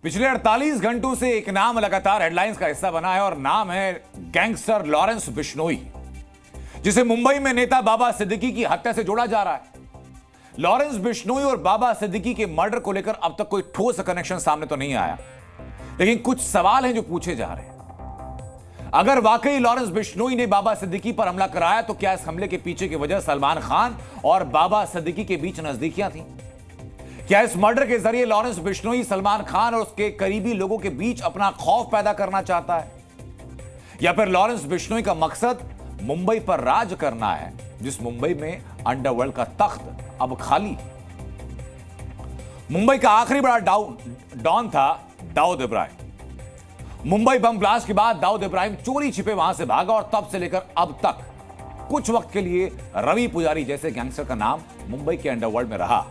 पिछले 48 घंटों से एक नाम लगातार हेडलाइंस का हिस्सा बना है और नाम है गैंगस्टर लॉरेंस बिश्नोई, जिसे मुंबई में नेता बाबा सिद्दीकी की हत्या से जोड़ा जा रहा है। लॉरेंस बिश्नोई और बाबा सिद्दीकी के मर्डर को लेकर अब तक कोई ठोस कनेक्शन सामने तो नहीं आया, लेकिन कुछ सवाल हैं जो पूछे जा रहे हैं। अगर वाकई लॉरेंस बिश्नोई ने बाबा सिद्दीकी पर हमला कराया तो क्या इस हमले के पीछे की वजह सलमान खान और बाबा सिद्दीकी के बीच नजदीकियां थी? क्या इस मर्डर के जरिए लॉरेंस बिश्नोई सलमान खान और उसके करीबी लोगों के बीच अपना खौफ पैदा करना चाहता है, या फिर लॉरेंस बिश्नोई का मकसद मुंबई पर राज करना है, जिस मुंबई में अंडरवर्ल्ड का तख्त अब खाली? मुंबई का आखिरी बड़ा डॉन था दाऊद इब्राहिम। मुंबई बम ब्लास्ट के बाद दाऊद इब्राहिम चोरी छिपे वहां से भागा और तब से लेकर अब तक कुछ वक्त के लिए रवि पुजारी जैसे गैंगस्टर का नाम मुंबई के अंडरवर्ल्ड में रहा,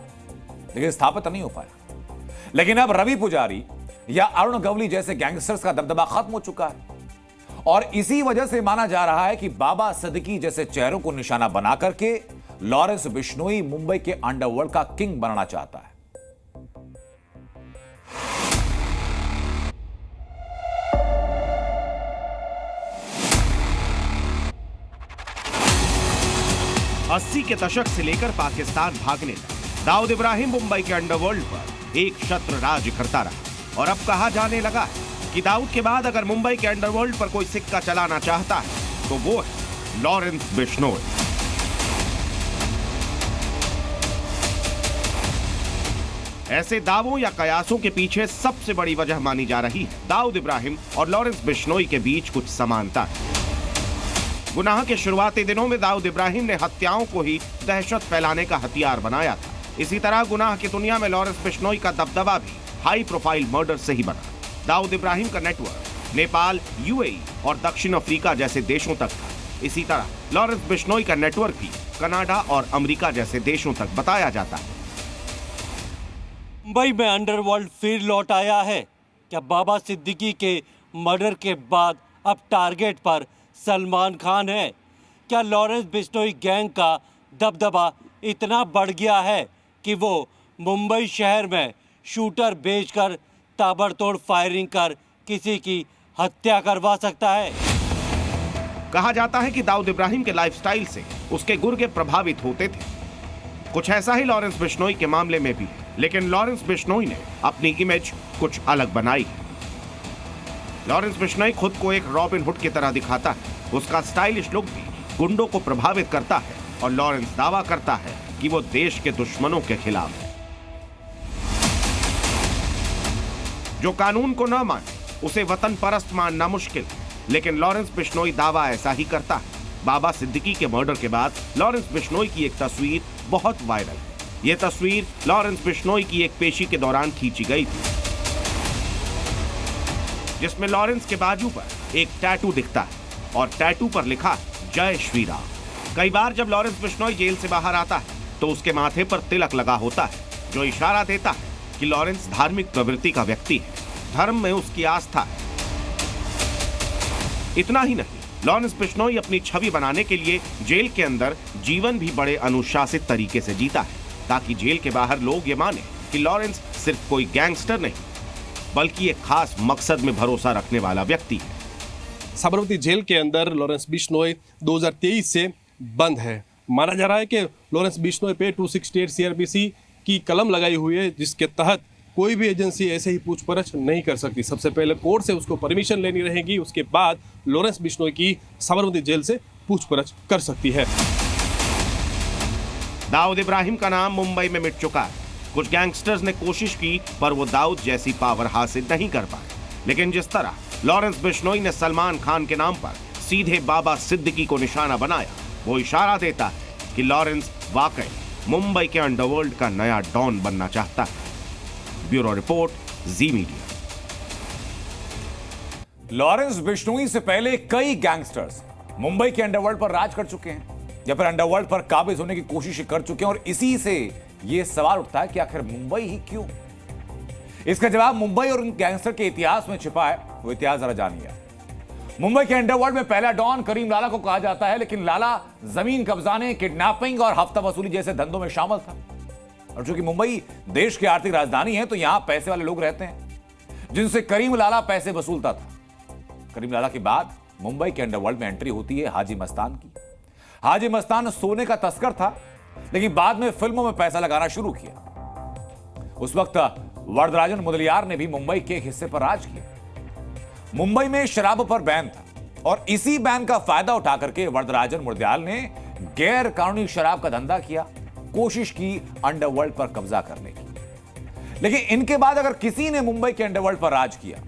लेकिन स्थापित नहीं हो पाया। लेकिन अब रवि पुजारी या अरुण गवली जैसे गैंगस्टर्स का दबदबा खत्म हो चुका है और इसी वजह से माना जा रहा है कि बाबा सिद्दीकी जैसे चेहरों को निशाना बना करके लॉरेंस बिश्नोई मुंबई के अंडरवर्ल्ड का किंग बनना चाहता है। अस्सी के दशक से लेकर पाकिस्तान भागने तक दाऊद इब्राहिम मुंबई के अंडरवर्ल्ड पर एक छत्र राज करता रहा और अब कहा जाने लगा है कि दाऊद के बाद अगर मुंबई के अंडरवर्ल्ड पर कोई सिक्का चलाना चाहता है तो वो है लॉरेंस बिश्नोई। ऐसे दावों या कयासों के पीछे सबसे बड़ी वजह मानी जा रही है दाऊद इब्राहिम और लॉरेंस बिश्नोई के बीच कुछ समानता है। गुनाह के शुरुआती दिनों में दाऊद इब्राहिम ने हत्याओं को ही दहशत फैलाने का हथियार बनाया था। इसी तरह गुनाह की दुनिया में लॉरेंस बिश्नोई का दबदबा भी हाई प्रोफाइल मर्डर से ही बना। दाऊद इब्राहिम का नेटवर्क नेपाल, यूएई और दक्षिण अफ्रीका जैसे देशों तक था। इसी तरह लॉरेंस बिश्नोई का नेटवर्क भी कनाडा और अमेरिका जैसे देशों तक बताया जाता है। मुंबई में अंडरवर्ल्ड फिर लौट आया है। क्या बाबा सिद्दीकी के मर्डर के बाद अब टारगेट पर सलमान खान है? क्या लॉरेंस बिश्नोई गैंग का दबदबा इतना बढ़ गया है कि वो मुंबई शहर में शूटर बेचकर ताबड़तोड़ फायरिंग कर किसी की हत्या करवा सकता है? कहा जाता है कि दाऊद इब्राहिम के लाइफस्टाइल से उसके गुर्गे प्रभावित होते थे। कुछ ऐसा ही लॉरेंस बिश्नोई के मामले में भी, लेकिन लॉरेंस बिश्नोई ने अपनी इमेज कुछ अलग बनाई है। लॉरेंस बिश्नोई खुद को एक रॉबिन हुड की तरह दिखाता है। उसका स्टाइलिश लुक भी गुंडों को प्रभावित करता है और लॉरेंस दावा करता है कि वो देश के दुश्मनों के खिलाफ है। जो कानून को न माने उसे वतन परस्त मानना मुश्किल है, लेकिन लॉरेंस बिश्नोई दावा ऐसा ही करता है। बाबा सिद्दीकी के मर्डर के बाद लॉरेंस बिश्नोई की एक तस्वीर बहुत वायरल है। यह तस्वीर लॉरेंस बिश्नोई की एक पेशी के दौरान खींची गई थी, जिसमें लॉरेंस के बाजू पर एक टैटू दिखता है और टैटू पर लिखा जय श्री राम। कई बार जब लॉरेंस बिश्नोई जेल से बाहर आता है तो उसके माथे पर तिलक लगा होता है, जो इशारा देता है कि लॉरेंस धार्मिक प्रवृत्ति का व्यक्ति है, धर्म में उसकी आस्था है। इतना ही नहीं, लॉरेंस बिश्नोई अपनी छवि बनाने के लिए जेल के अंदर जीवन भी बड़े अनुशासित तरीके से जीता है, ताकि जेल के बाहर लोग ये माने कि लॉरेंस सिर्फ कोई गैंगस्टर नहीं, बल्कि एक खास मकसद में भरोसा रखने वाला व्यक्ति है। साबरमती जेल के अंदर लॉरेंस बिश्नोई 2023 से बंद है। माना जा रहा है कि लॉरेंस बिश्नोई पे 268 सीआरपीसी की कलम लगाई हुई है, जिसके तहत कोई भी एजेंसी ऐसे ही पूछपरछ नहीं कर सकती। सबसे पहले कोर्ट से उसको परमिशन लेनी रहेगी, उसके बाद लॉरेंस बिश्नोई की साबरमती जेल से पूछपरछ कर सकती है। दाऊद इब्राहिम का नाम मुंबई में मिट चुका है। कुछ गैंगस्टर्स ने कोशिश की, पर वो दाऊद जैसी पावर हासिल नहीं कर पाए। लेकिन जिस तरह लॉरेंस बिश्नोई ने सलमान खान के नाम पर सीधे बाबा सिद्दीकी को निशाना बनाया, वो इशारा देता है कि लॉरेंस वाकई मुंबई के अंडरवर्ल्ड का नया डॉन बनना चाहता है। ब्यूरो रिपोर्ट, जी मीडिया। लॉरेंस बिश्नोई से पहले कई गैंगस्टर्स मुंबई के अंडरवर्ल्ड पर राज कर चुके हैं या फिर अंडरवर्ल्ड पर काबिज होने की कोशिश कर चुके हैं, और इसी से यह सवाल उठता है कि आखिर मुंबई ही क्यों? इसका जवाब मुंबई और उन गैंगस्टर के इतिहास में छिपा है। वो इतिहास जरा जानिए। मुंबई के अंडरवर्ल्ड में पहला डॉन करीम लाला को कहा जाता है, लेकिन लाला जमीन कब्जाने, किडनैपिंग और हफ्ता वसूली जैसे धंधों में शामिल था। और चूंकि मुंबई देश की आर्थिक राजधानी है तो यहां पैसे वाले लोग रहते हैं। जिनसे करीम लाला पैसे वसूलता था। करीम लाला के बाद मुंबई के अंडरवर्ल्ड में एंट्री होती है हाजी मस्तान की। हाजी मस्तान सोने का तस्कर था, लेकिन बाद में फिल्मों में पैसा लगाना शुरू किया। उस वक्त वरदराजन मुदलियार ने भी मुंबई के एक हिस्से पर राज किया। मुंबई में शराब पर बैन था और इसी बैन का फायदा उठा करके वरदराजन मुदलियार ने गैर कानूनी शराब का धंधा किया, कोशिश की अंडरवर्ल्ड पर कब्जा करने की। लेकिन इनके बाद अगर किसी ने मुंबई के अंडरवर्ल्ड पर राज किया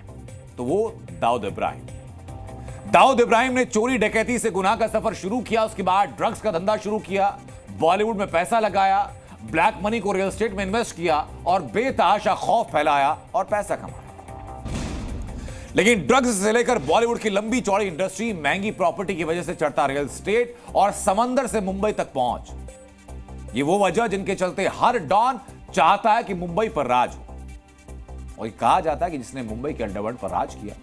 तो वो दाऊद इब्राहिम। दाऊद इब्राहिम ने चोरी डकैती से गुनाह का सफर शुरू किया, उसके बाद ड्रग्स का धंधा शुरू किया, बॉलीवुड में पैसा लगाया, ब्लैक मनी को रियल एस्टेट में इन्वेस्ट किया और बेतहाशा खौफ फैलाया और पैसा कमाया। लेकिन ड्रग्स से लेकर बॉलीवुड की लंबी चौड़ी इंडस्ट्री, महंगी प्रॉपर्टी की वजह से चढ़ता रियल एस्टेट और समंदर से मुंबई तक पहुंच, ये वो वजह जिनके चलते हर डॉन चाहता है कि मुंबई पर राज हो। और कहा जाता है कि जिसने मुंबई के अंडरवर्ल्ड पर राज किया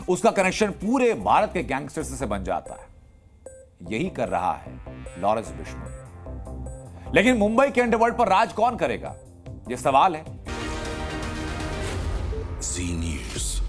उसका कनेक्शन पूरे भारत के गैंगस्टर्स से बन जाता है। यही कर रहा है लॉरेंस बिश्नोई। लेकिन मुंबई के अंडरवर्ल्ड पर राज कौन करेगा, यह सवाल है। जी न्यूज़।